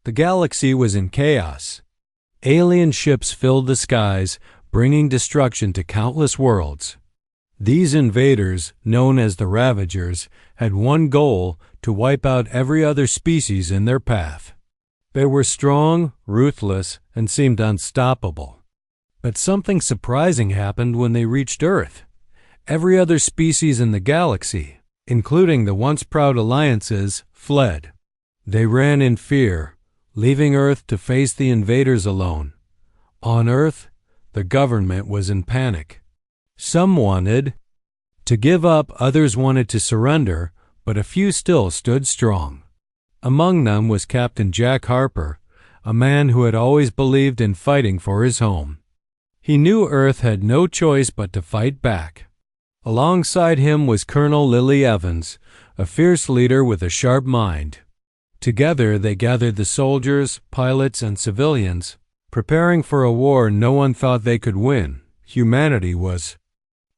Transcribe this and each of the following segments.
The galaxy was in chaos. Alien ships filled the skies, bringing destruction to countless worlds. These invaders, known as the Ravagers, had one goal: to wipe out every other species in their path. They were strong, ruthless, and seemed unstoppable. But something surprising happened when they reached Earth. Every other species in the galaxy, including the once proud alliances, fled. They ran in fear, leaving Earth to face the invaders alone. On Earth, the government was in panic. Some wanted to give up, others wanted to surrender, but a few still stood strong. Among them was Captain Jack Harper, a man who had always believed in fighting for his home. He knew Earth had no choice but to fight back. Alongside him was Colonel Lily Evans, a fierce leader with a sharp mind. Together they gathered the soldiers, pilots, and civilians, preparing for a war no one thought they could win. Humanity was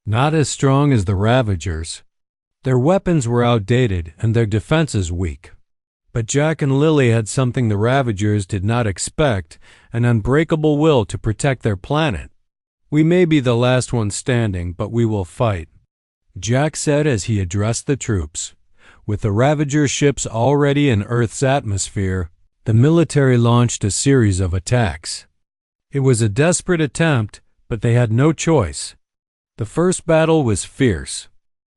not as strong as the Ravagers. Their weapons were outdated and their defenses weak. But Jack and Lily had something the Ravagers did not expect: an unbreakable will to protect their planet. "We may be the last ones standing, but we will fight," Jack said as he addressed the troops. With the Ravager ships already in Earth's atmosphere, the military launched a series of attacks. It was a desperate attempt, but they had no choice. The first battle was fierce.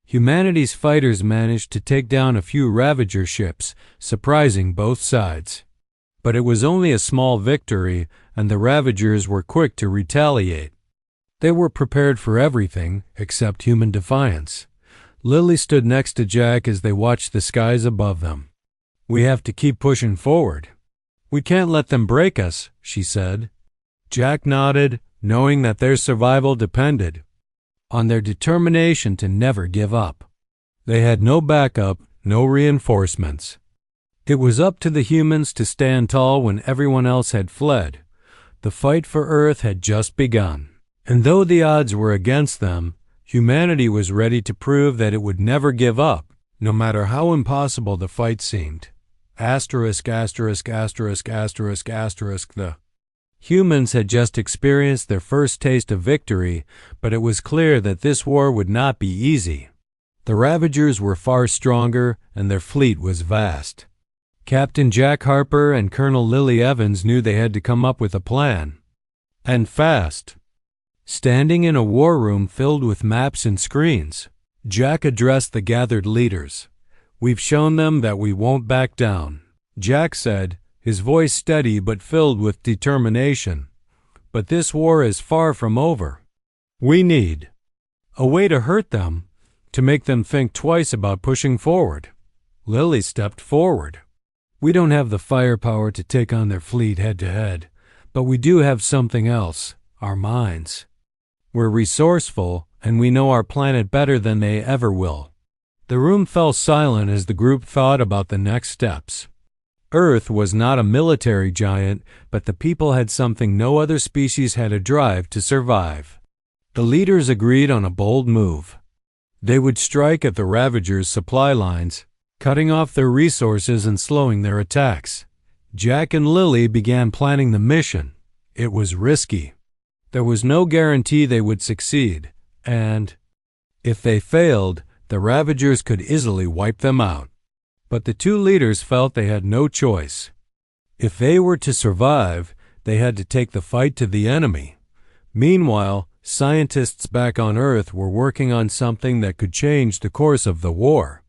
Humanity's fighters managed to take down a few Ravager ships, surprising both sides. But it was only a small victory, and the Ravagers were quick to retaliate. They were prepared for everything except human defiance. Lily stood next to Jack as they watched the skies above them. "We have to keep pushing forward. We can't let them break us," she said. Jack nodded, knowing that their survival depended on their determination to never give up. They had no backup, no reinforcements. It was up to the humans to stand tall when everyone else had fled. The fight for Earth had just begun. And though the odds were against them, humanity was ready to prove that it would never give up, no matter how impossible the fight seemed. The humans had just experienced their first taste of victory, but it was clear that this war would not be easy. The Ravagers were far stronger, and their fleet was vast. Captain Jack Harper and Colonel Lily Evans knew they had to come up with a plan. And fast. Standing in a war room filled with maps and screens, Jack addressed the gathered leaders. "We've shown them that we won't back down," Jack said, his voice steady but filled with determination. "But this war is far from over. We need a way to hurt them, to make them think twice about pushing forward." Lily stepped forward. "We don't have the firepower to take on their fleet head to head, but we do have something else: our minds. We're resourceful, and we know our planet better than they ever will." The room fell silent as the group thought about the next steps. Earth was not a military giant, but the people had something no other species had: a drive to survive. The leaders agreed on a bold move. They would strike at the Ravagers' supply lines, cutting off their resources and slowing their attacks. Jack and Lily began planning the mission. It was risky. There was no guarantee they would succeed, and if they failed, the Ravagers could easily wipe them out. But the two leaders felt they had no choice. If they were to survive, they had to take the fight to the enemy. Meanwhile, scientists back on Earth were working on something that could change the course of the war.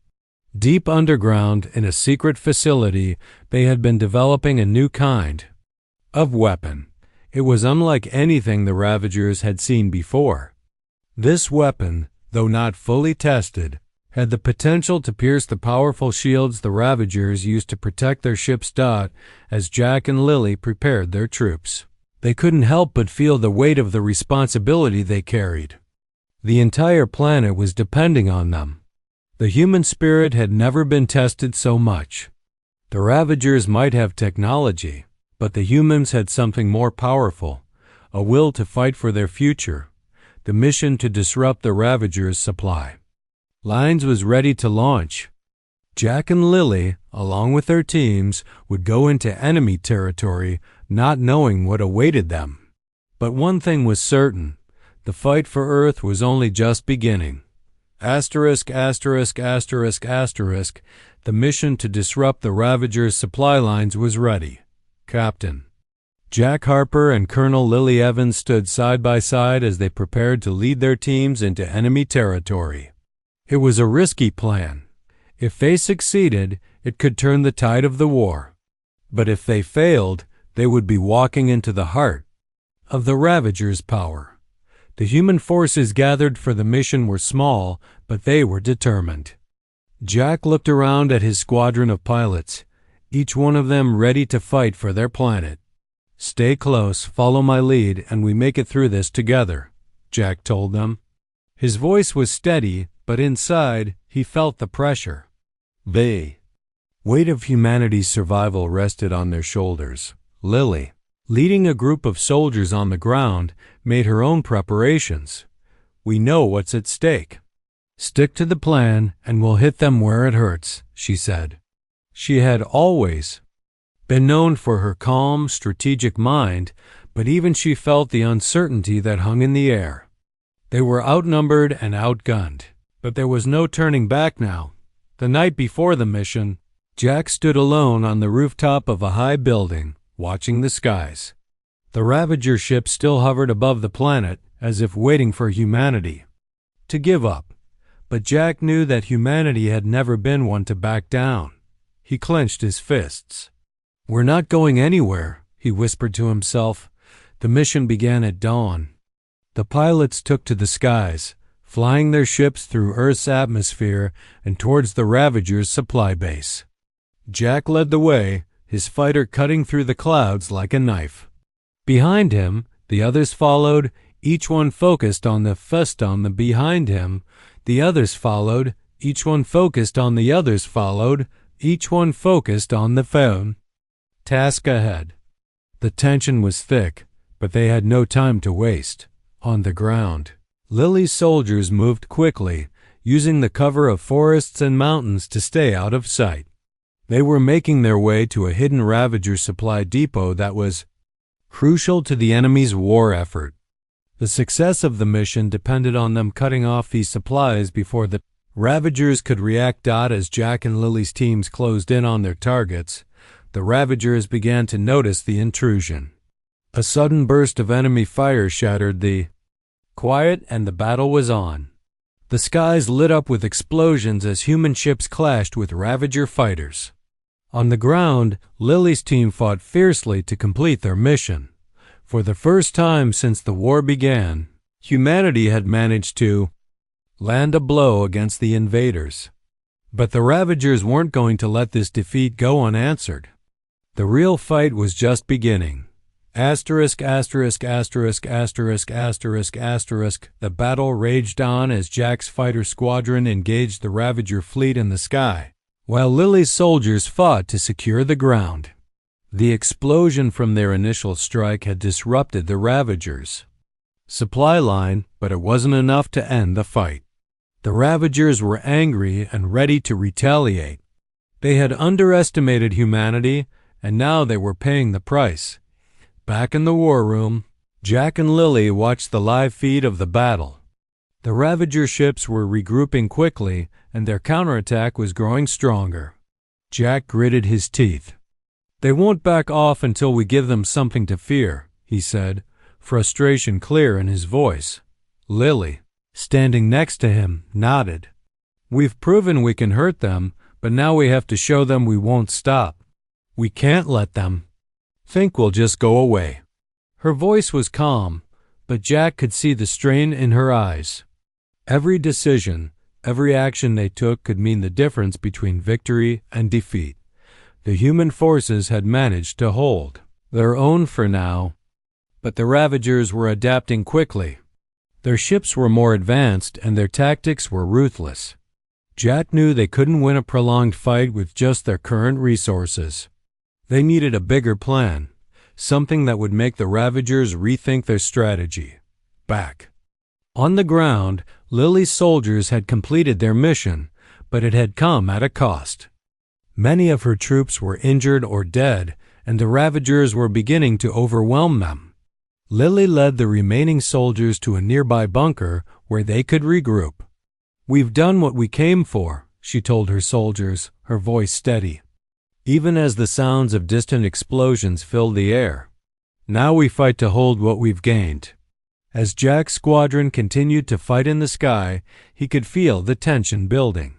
Deep underground, in a secret facility, they had been developing a new kind of weapon. It was unlike anything the Ravagers had seen before. This weapon, though not fully tested, had the potential to pierce the powerful shields the Ravagers used to protect their ship's dot. As Jack and Lily prepared their troops, they couldn't help but feel the weight of the responsibility they carried. The entire planet was depending on them. The human spirit had never been tested so much. The Ravagers might have technology, but the humans had something more powerful: a will to fight for their future, the mission to disrupt the Ravagers' supply. Lines was ready to launch. Jack and Lily, along with their teams, would go into enemy territory, not knowing what awaited them. But one thing was certain: the fight for Earth was only just beginning. Asterisk, asterisk, asterisk, asterisk. The mission to disrupt the Ravagers' supply lines was ready. Captain Jack Harper and Colonel Lily Evans stood side by side as they prepared to lead their teams into enemy territory. It was a risky plan. If they succeeded, it could turn the tide of the war. But if they failed, they would be walking into the heart of the Ravagers' power. The human forces gathered for the mission were small, but they were determined. Jack looked around at his squadron of pilots, each one of them ready to fight for their planet. "Stay close, follow my lead, and we make it through this together," Jack told them. His voice was steady, but inside, he felt the pressure. The weight of humanity's survival rested on their shoulders. Lily, leading a group of soldiers on the ground, made her own preparations. "We know what's at stake. Stick to the plan, and we'll hit them where it hurts," she said. She had always been known for her calm, strategic mind, but even she felt the uncertainty that hung in the air. They were outnumbered and outgunned, but there was no turning back now. The night before the mission, Jack stood alone on the rooftop of a high building, watching the skies. The Ravager ship still hovered above the planet, as if waiting for humanity to give up. But Jack knew that humanity had never been one to back down. He clenched his fists. "We're not going anywhere," he whispered to himself. The mission began at dawn. The pilots took to the skies, flying their ships through Earth's atmosphere and towards the Ravagers' supply base. Jack led the way, his fighter cutting through the clouds like a knife. Behind him, the others followed, each one focused on the behind him. The others followed, each one focused on the others followed, each one focused on the phone. Task ahead. The tension was thick, but they had no time to waste. On the ground, Lily's soldiers moved quickly, using the cover of forests and mountains to stay out of sight. They were making their way to a hidden Ravager supply depot that was crucial to the enemy's war effort. The success of the mission depended on them cutting off these supplies before the Ravagers could react. As Jack and Lily's teams closed in on their targets, the Ravagers began to notice the intrusion. A sudden burst of enemy fire shattered the quiet, and the battle was on. The skies lit up with explosions as human ships clashed with Ravager fighters. On the ground, Lily's team fought fiercely to complete their mission. For the first time since the war began, humanity had managed to land a blow against the invaders. But the Ravagers weren't going to let this defeat go unanswered. The real fight was just beginning. Asterisk, asterisk, asterisk, asterisk, asterisk, asterisk. The battle raged on as Jack's fighter squadron engaged the Ravager fleet in the sky, while Lily's soldiers fought to secure the ground. The explosion from their initial strike had disrupted the Ravagers' supply line, but it wasn't enough to end the fight. The Ravagers were angry and ready to retaliate. They had underestimated humanity, and now they were paying the price. Back in the war room, Jack and Lily watched the live feed of the battle. The Ravager ships were regrouping quickly, and their counterattack was growing stronger. Jack gritted his teeth. "They won't back off until we give them something to fear," he said, frustration clear in his voice. Lily, standing next to him, nodded. "We've proven we can hurt them, but now we have to show them we won't stop. We can't let them think we'll just go away." Her voice was calm, but Jack could see the strain in her eyes. Every decision, every action they took could mean the difference between victory and defeat. The human forces had managed to hold their own for now, but the Ravagers were adapting quickly. Their ships were more advanced and their tactics were ruthless. Jack knew they couldn't win a prolonged fight with just their current resources. They needed a bigger plan, something that would make the Ravagers rethink their strategy. Back on the ground, Lily's soldiers had completed their mission, but it had come at a cost. Many of her troops were injured or dead, and the Ravagers were beginning to overwhelm them. Lily led the remaining soldiers to a nearby bunker where they could regroup. "We've done what we came for," she told her soldiers, her voice steady, even as the sounds of distant explosions filled the air. "Now we fight to hold what we've gained." As Jack's squadron continued to fight in the sky, he could feel the tension building.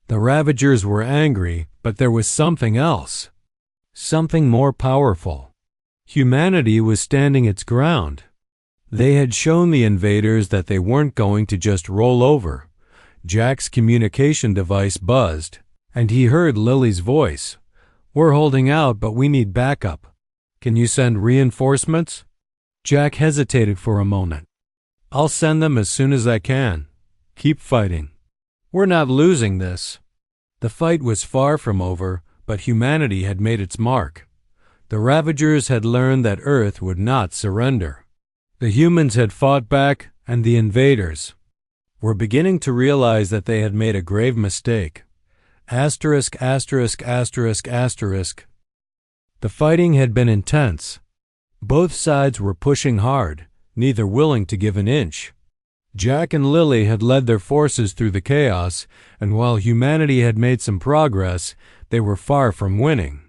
The Ravagers were angry, but there was something else. Something more powerful. Humanity was standing its ground. They had shown the invaders that they weren't going to just roll over. Jack's communication device buzzed, and he heard Lily's voice. "We're holding out, but we need backup. Can you send reinforcements?" Jack hesitated for a moment. "I'll send them as soon as I can. Keep fighting. We're not losing this." The fight was far from over, but humanity had made its mark. The Ravagers had learned that Earth would not surrender. The humans had fought back, and the invaders were beginning to realize that they had made a grave mistake. ********. The fighting had been intense. Both sides were pushing hard, neither willing to give an inch. Jack and Lily had led their forces through the chaos, and while humanity had made some progress, they were far from winning.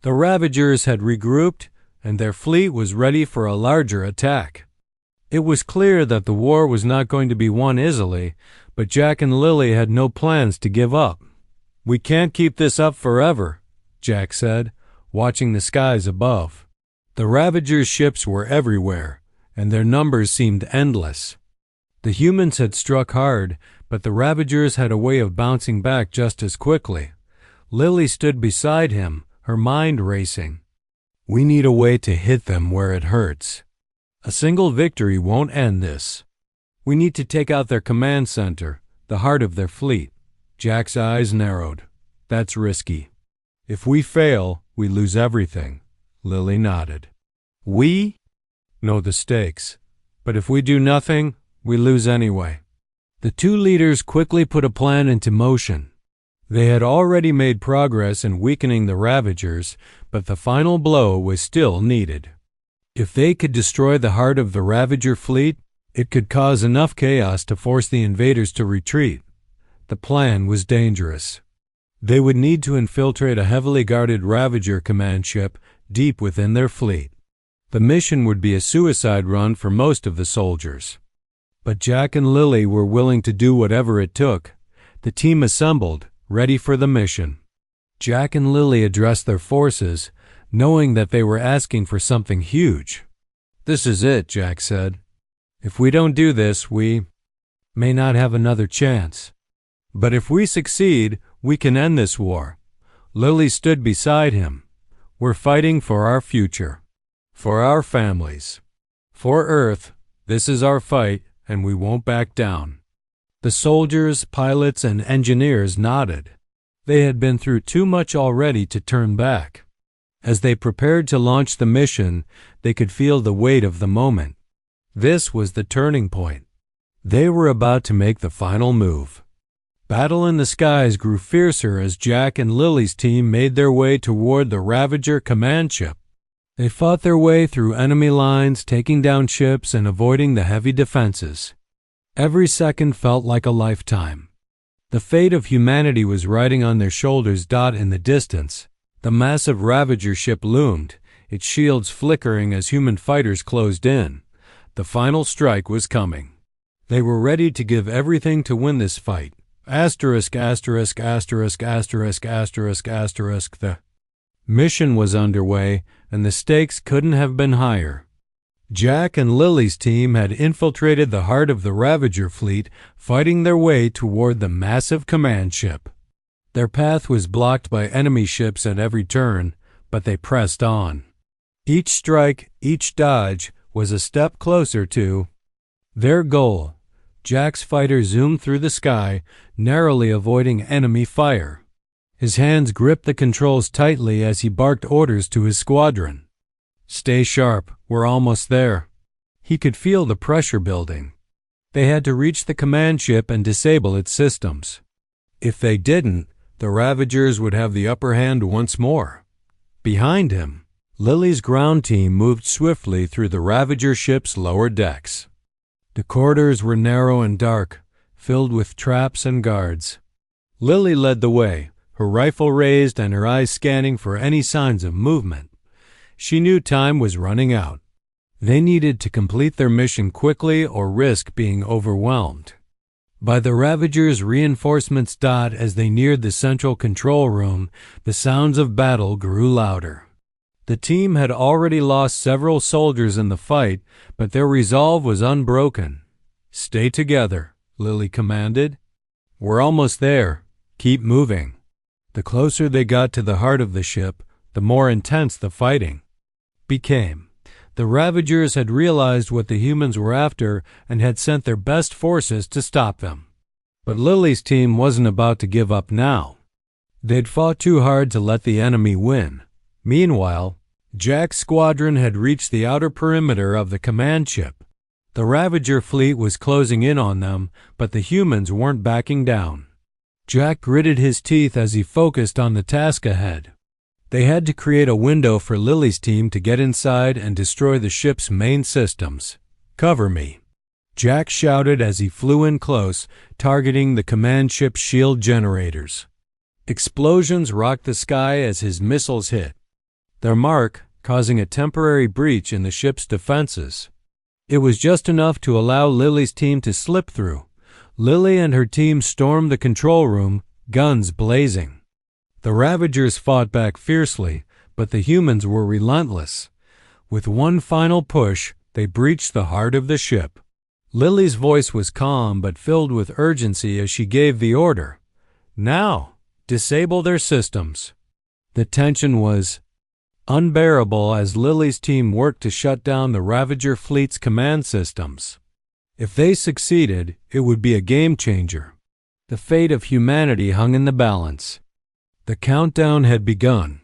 The Ravagers had regrouped, and their fleet was ready for a larger attack. It was clear that the war was not going to be won easily, but Jack and Lily had no plans to give up. "We can't keep this up forever," Jack said, watching the skies above. The Ravagers' ships were everywhere, and their numbers seemed endless. The humans had struck hard, but the Ravagers had a way of bouncing back just as quickly. Lily stood beside him, her mind racing. "We need a way to hit them where it hurts. A single victory won't end this. We need to take out their command center, the heart of their fleet." Jack's eyes narrowed. "That's risky. If we fail, we lose everything." Lily nodded. "We know the stakes, but if we do nothing, we lose anyway." The two leaders quickly put a plan into motion. They had already made progress in weakening the Ravagers, but the final blow was still needed. If they could destroy the heart of the Ravager fleet, it could cause enough chaos to force the invaders to retreat. The plan was dangerous. They would need to infiltrate a heavily guarded Ravager command ship deep within their fleet. The mission would be a suicide run for most of the soldiers. But Jack and Lily were willing to do whatever it took. The team assembled, ready for the mission. Jack and Lily addressed their forces, knowing that they were asking for something huge. "This is it," Jack said. "If we don't do this, we may not have another chance. But if we succeed, we can end this war." Lily stood beside him. "We're fighting for our future, for our families, for Earth. This is our fight, and we won't back down." The soldiers, pilots, and engineers nodded. They had been through too much already to turn back. As they prepared to launch the mission, they could feel the weight of the moment. This was the turning point. They were about to make the final move. Battle in the skies grew fiercer as Jack and Lily's team made their way toward the Ravager command ship. They fought their way through enemy lines, taking down ships and avoiding the heavy defenses. Every second felt like a lifetime. The fate of humanity was riding on their shoulders. In the distance, the massive Ravager ship loomed, its shields flickering as human fighters closed in. The final strike was coming. They were ready to give everything to win this fight. The mission was underway, and the stakes couldn't have been higher. Jack and Lily's team had infiltrated the heart of the Ravager fleet, fighting their way toward the massive command ship. Their path was blocked by enemy ships at every turn, but they pressed on. Each strike, each dodge, was a step closer to their goal. Jack's fighter zoomed through the sky, narrowly avoiding enemy fire. His hands gripped the controls tightly as he barked orders to his squadron. "Stay sharp, we're almost there." He could feel the pressure building. They had to reach the command ship and disable its systems. If they didn't, The Ravagers would have the upper hand once more. Behind him, Lily's ground team moved swiftly through the Ravager ship's lower decks. The corridors were narrow and dark, filled with traps and guards. Lily led the way, her rifle raised and her eyes scanning for any signs of movement. She knew time was running out. They needed to complete their mission quickly or risk being overwhelmed. By the Ravagers' reinforcements dot as they neared the central control room, the sounds of battle grew louder. The team had already lost several soldiers in the fight, but their resolve was unbroken. "Stay together," Lily commanded. "We're almost there. Keep moving." The closer they got to the heart of the ship, the more intense the fighting became. The Ravagers had realized what the humans were after and had sent their best forces to stop them. But Lily's team wasn't about to give up now. They'd fought too hard to let the enemy win. Meanwhile, Jack's squadron had reached the outer perimeter of the command ship. The Ravager fleet was closing in on them, but the humans weren't backing down. Jack gritted his teeth as he focused on the task ahead. They had to create a window for Lily's team to get inside and destroy the ship's main systems. "Cover me," Jack shouted as he flew in close, targeting the command ship's shield generators. Explosions rocked the sky as his missiles hit their mark, causing a temporary breach in the ship's defenses. It was just enough to allow Lily's team to slip through. Lily and her team stormed the control room, guns blazing. The Ravagers fought back fiercely, but the humans were relentless. With one final push, they breached the heart of the ship. Lily's voice was calm but filled with urgency as she gave the order. "Now, disable their systems." The tension was unbearable as Lily's team worked to shut down the Ravager fleet's command systems. If they succeeded, it would be a game changer. The fate of humanity hung in the balance. The countdown had begun.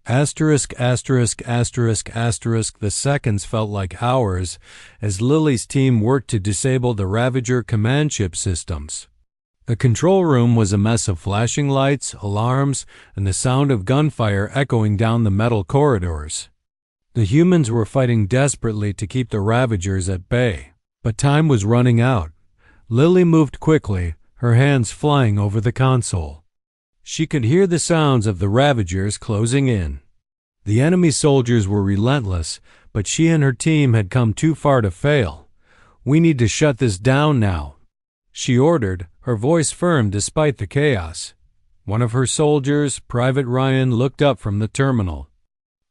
Asterisk, asterisk, asterisk, asterisk, the seconds felt like hours as Lily's team worked to disable the Ravager command ship systems. The control room was a mess of flashing lights, alarms, and the sound of gunfire echoing down the metal corridors. The humans were fighting desperately to keep the Ravagers at bay, but time was running out. Lily moved quickly, her hands flying over the console. She could hear the sounds of the Ravagers closing in. The enemy soldiers were relentless, but she and her team had come too far to fail. "We need to shut this down now," she ordered, her voice firm despite the chaos. One of her soldiers, Private Ryan, looked up from the terminal.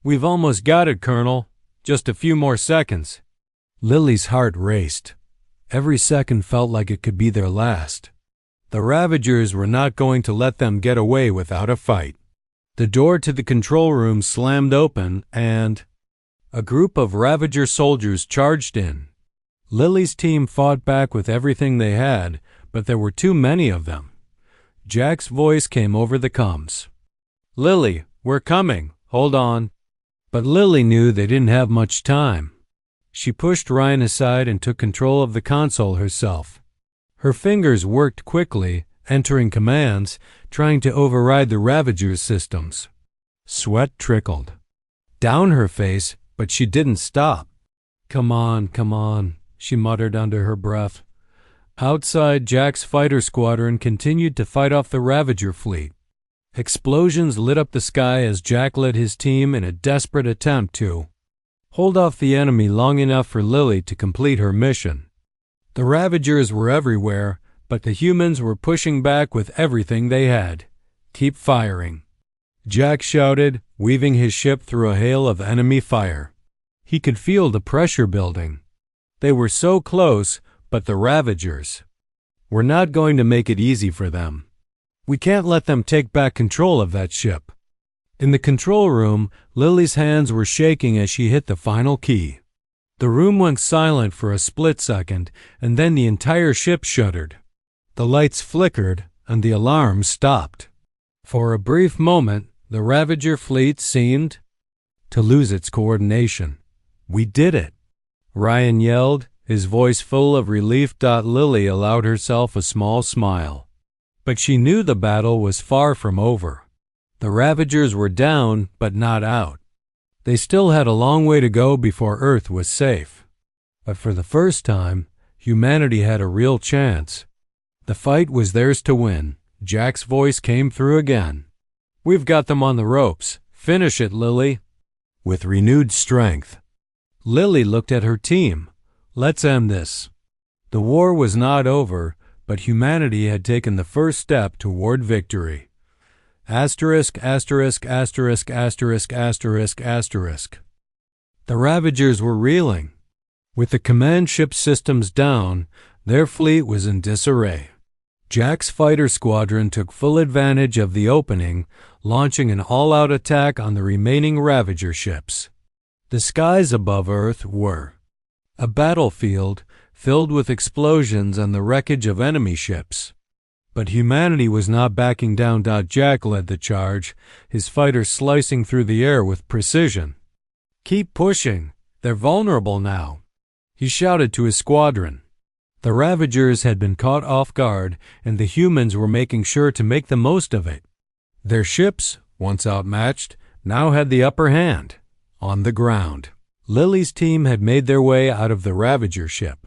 "We've almost got it, Colonel. Just a few more seconds." Lily's heart raced. Every second felt like it could be their last. The Ravagers were not going to let them get away without a fight. The door to the control room slammed open and a group of Ravager soldiers charged in. Lily's team fought back with everything they had, but there were too many of them. Jack's voice came over the comms. "Lily, we're coming. Hold on." But Lily knew they didn't have much time. She pushed Ryan aside and took control of the console herself. Her fingers worked quickly, entering commands, trying to override the Ravager's systems. Sweat trickled down her face, but she didn't stop. Come on," she muttered under her breath. Outside, Jack's fighter squadron continued to fight off the Ravager fleet. Explosions lit up the sky as Jack led his team in a desperate attempt to hold off the enemy long enough for Lily to complete her mission. The Ravagers were everywhere, but the humans were pushing back with everything they had. "Keep firing," Jack shouted, weaving his ship through a hail of enemy fire. He could feel the pressure building. They were so close, but the Ravagers were not going to make it easy for them. "We can't let them take back control of that ship." In the control room, Lily's hands were shaking as she hit the final key. The room went silent for a split second, and then the entire ship shuddered. The lights flickered, and the alarms stopped. For a brief moment, the Ravager fleet seemed to lose its coordination. "We did it," Ryan yelled, his voice full of relief. Lily allowed herself a small smile. But she knew the battle was far from over. The Ravagers were down, but not out. They still had a long way to go before Earth was safe. But for the first time, humanity had a real chance. The fight was theirs to win. Jack's voice came through again. "We've got them on the ropes. Finish it, Lily." With renewed strength, Lily looked at her team. "Let's end this." The war was not over, but humanity had taken the first step toward victory. Asterisk, asterisk, asterisk, asterisk, asterisk, asterisk. The Ravagers were reeling. With the command ship systems down, their fleet was in disarray. Jack's fighter squadron took full advantage of the opening, launching an all-out attack on the remaining Ravager ships. The skies above Earth were a battlefield filled with explosions and the wreckage of enemy ships. But humanity was not backing down. Jack led the charge, his fighters slicing through the air with precision. "Keep pushing. They're vulnerable now," he shouted to his squadron. The Ravagers had been caught off guard, and the humans were making sure to make the most of it. Their ships, once outmatched, now had the upper hand. On the ground, Lily's team had made their way out of the Ravager ship.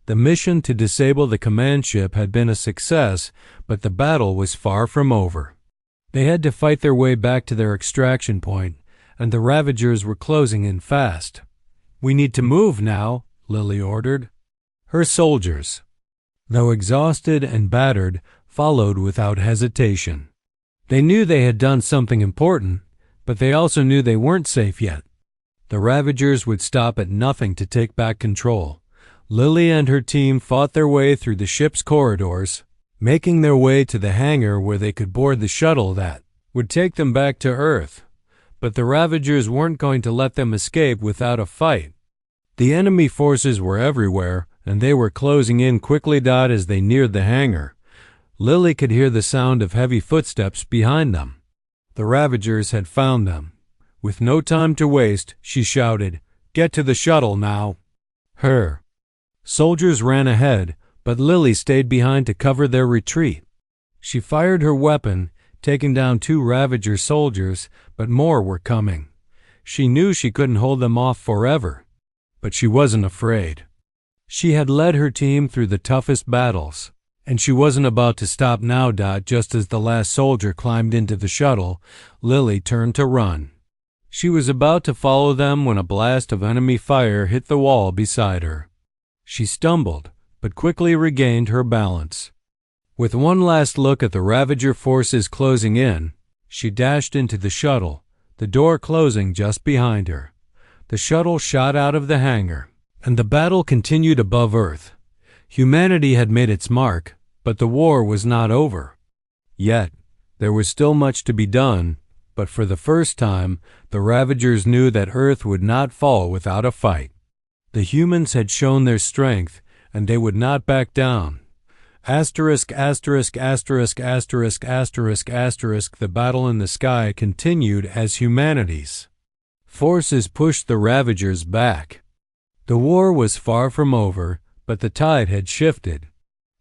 The mission to disable the command ship had been a success, but the battle was far from over. They had to fight their way back to their extraction point, and the Ravagers were closing in fast. "We need to move now," Lily ordered. Her soldiers, though exhausted and battered, followed without hesitation. They knew they had done something important, but they also knew they weren't safe yet. The Ravagers would stop at nothing to take back control. Lily and her team fought their way through the ship's corridors, making their way to the hangar where they could board the shuttle that would take them back to Earth. But the Ravagers weren't going to let them escape without a fight. The enemy forces were everywhere, and they were closing in quickly. As they neared the hangar, Lily could hear the sound of heavy footsteps behind them. The Ravagers had found them. With no time to waste, she shouted, "Get to the shuttle now." Her soldiers ran ahead, but Lily stayed behind to cover their retreat. She fired her weapon, taking down 2 Ravager soldiers, but more were coming. She knew she couldn't hold them off forever, but she wasn't afraid. She had led her team through the toughest battles, and she wasn't about to stop now. Just as the last soldier climbed into the shuttle, Lily turned to run. She was about to follow them when a blast of enemy fire hit the wall beside her. She stumbled, but quickly regained her balance. With one last look at the Ravager forces closing in, she dashed into the shuttle, the door closing just behind her. The shuttle shot out of the hangar, and the battle continued above Earth. Humanity had made its mark, but the war was not over. Yet, there was still much to be done, but for the first time, the Ravagers knew that Earth would not fall without a fight. The humans had shown their strength, and they would not back down. Asterisk, asterisk, asterisk, asterisk, asterisk, asterisk. The battle in the sky continued as humanity's forces pushed the Ravagers back. The war was far from over, but the tide had shifted.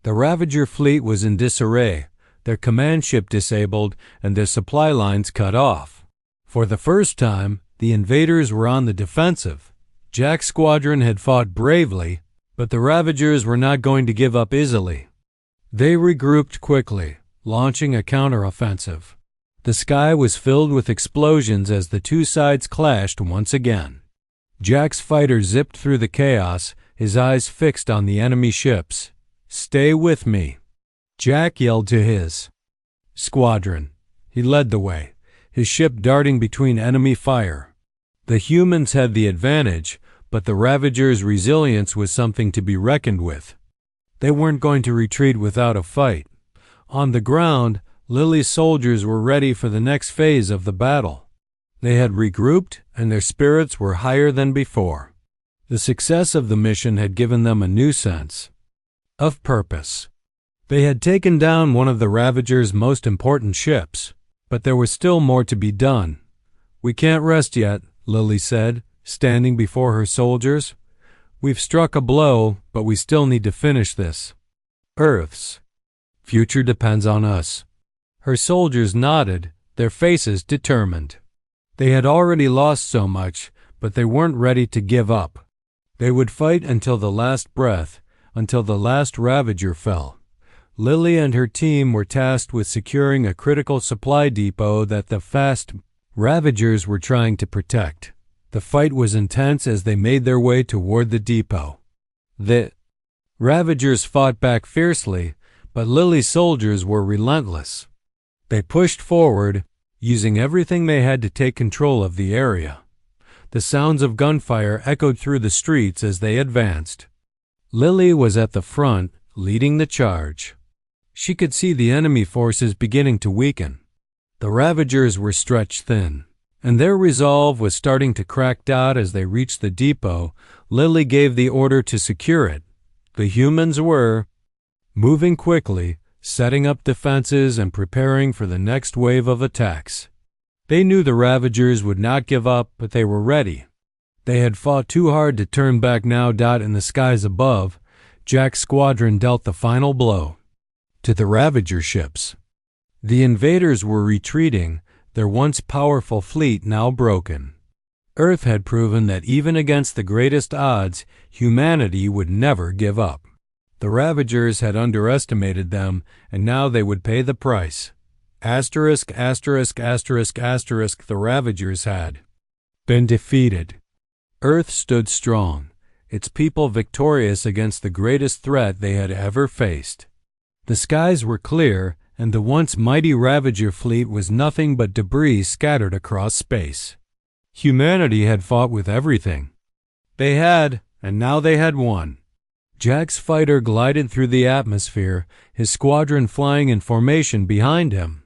The Ravager fleet was in disarray, their command ship disabled, and their supply lines cut off. For the first time, the invaders were on the defensive. Jack's squadron had fought bravely, but the Ravagers were not going to give up easily. They regrouped quickly, launching a counteroffensive. The sky was filled with explosions as the two sides clashed once again. Jack's fighter zipped through the chaos, his eyes fixed on the enemy ships. "Stay with me," Jack yelled to his squadron. He led the way, his ship darting between enemy fire. The humans had the advantage, but the Ravagers' resilience was something to be reckoned with. They weren't going to retreat without a fight. On the ground, Lily's soldiers were ready for the next phase of the battle. They had regrouped, and their spirits were higher than before. The success of the mission had given them a new sense of purpose. They had taken down one of the Ravagers' most important ships, but there was still more to be done. "We can't rest yet," Lily said, standing before her soldiers. "We've struck a blow, but we still need to finish this." Earth's Future depends on us." Her soldiers nodded, their faces determined. They had already lost so much, but they weren't ready to give up. They would fight until the last breath, until the last Ravager fell. Lily and her team were tasked with securing a critical supply depot that the fast Ravagers were trying to protect. The fight was intense as they made their way toward the depot. The Ravagers fought back fiercely, but Lily's soldiers were relentless. They pushed forward, using everything they had to take control of the area. The sounds of gunfire echoed through the streets as they advanced. Lily was at the front, leading the charge. She could see the enemy forces beginning to weaken. The Ravagers were stretched thin, and their resolve was starting to crack out as they reached the depot. Lily gave the order to secure it. The humans were moving quickly, setting up defenses and preparing for the next wave of attacks. They knew the Ravagers would not give up, but they were ready. They had fought too hard to turn back now. In the skies above, Jack's squadron dealt the final blow to the Ravager ships. The invaders were retreating, their once powerful fleet now broken. Earth had proven that even against the greatest odds, humanity would never give up. The Ravagers had underestimated them, and now they would pay the price. Asterisk, asterisk, asterisk, asterisk, the Ravagers had been defeated. Earth stood strong, its people victorious against the greatest threat they had ever faced. The skies were clear, and the once mighty Ravager fleet was nothing but debris scattered across space. Humanity had fought with everything. They had, and now they had won. Jack's fighter glided through the atmosphere, his squadron flying in formation behind him.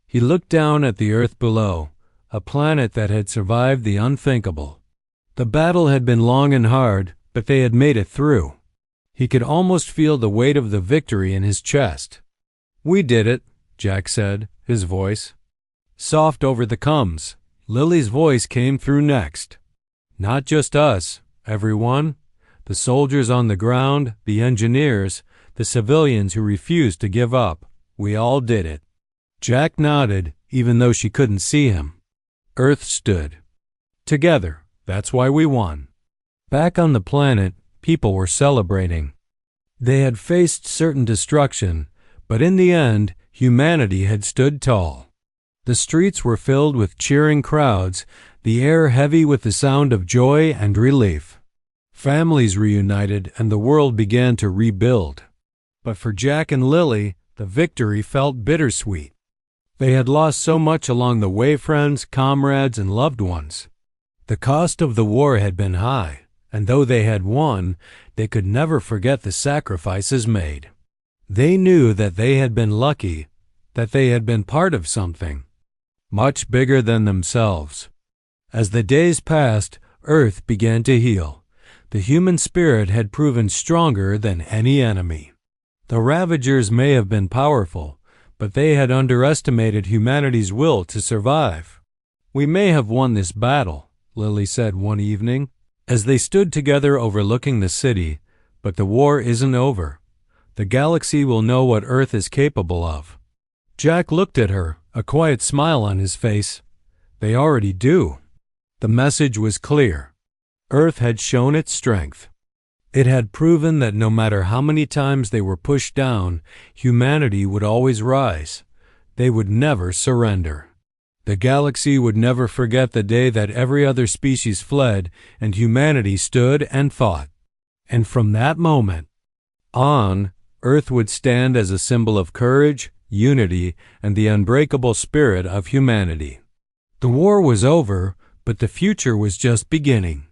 He looked down at the Earth below, a planet that had survived the unthinkable. The battle had been long and hard, but they had made it through. He could almost feel the weight of the victory in his chest. "We did it," Jack said, his voice soft over the coms. Lily's voice came through next. "Not just us, everyone. The soldiers on the ground, the engineers, the civilians who refused to give up. We all did it." Jack nodded, even though she couldn't see him. Earth stood. "Together, that's why we won." Back on the planet, people were celebrating. They had faced certain destruction, but in the end, humanity had stood tall. The streets were filled with cheering crowds, the air heavy with the sound of joy and relief. Families reunited, and the world began to rebuild. But for Jack and Lily, the victory felt bittersweet. They had lost so much along the way: friends, comrades, and loved ones. The cost of the war had been high, and though they had won, they could never forget the sacrifices made. They knew that they had been lucky, that they had been part of something much bigger than themselves. As the days passed, Earth began to heal. The human spirit had proven stronger than any enemy. The Ravagers may have been powerful, but they had underestimated humanity's will to survive. "We may have won this battle," Lily said one evening, as they stood together overlooking the city, "but the war isn't over. The galaxy will know what Earth is capable of." Jack looked at her, a quiet smile on his face. "They already do." The message was clear. Earth had shown its strength. It had proven that no matter how many times they were pushed down, humanity would always rise. They would never surrender. The galaxy would never forget the day that every other species fled and humanity stood and fought. And from that moment on, Earth would stand as a symbol of courage, unity, and the unbreakable spirit of humanity. The war was over, but the future was just beginning.